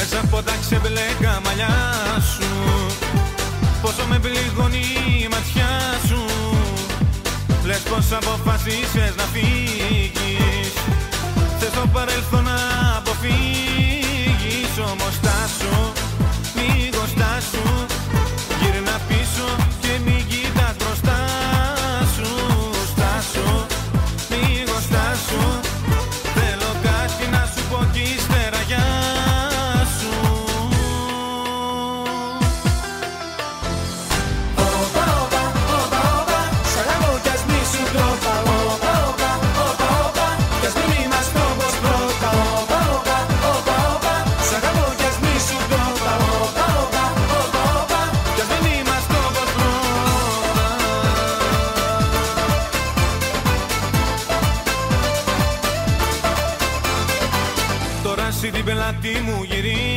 μέσα από τα ξεμπλέκα μαλλιά σου. Πόσο με πληγώνει η ματιά σου. Λες πως αποφασίσες να φύγεις. Θες το παρελθόν να αποφύγεις. Όμως στάσου, λίγο στάσου. Γύρνα πίσω και μην κοιτάς μπροστά σου. Στάσου, λίγο στάσου. Θέλω κάτι να σου πω κι ύστερα γεια σου. Όπα, όπα, όπα, όπα, σ' αγαπώ κι ας μη σου τρόπα. Όπα, όπα, όπα, όπα, κι ας μην είμαστε όπως πρώτα. Όπα, όπα, όπα, όπα, σ' αγαπώ κι ας μη σου τρόπα. Όπα, όπα, όπα, όπα, κι ας μην είμαστε όπως πρώτα. Τώρα εσύ την πελάτη μου γυρίζεις.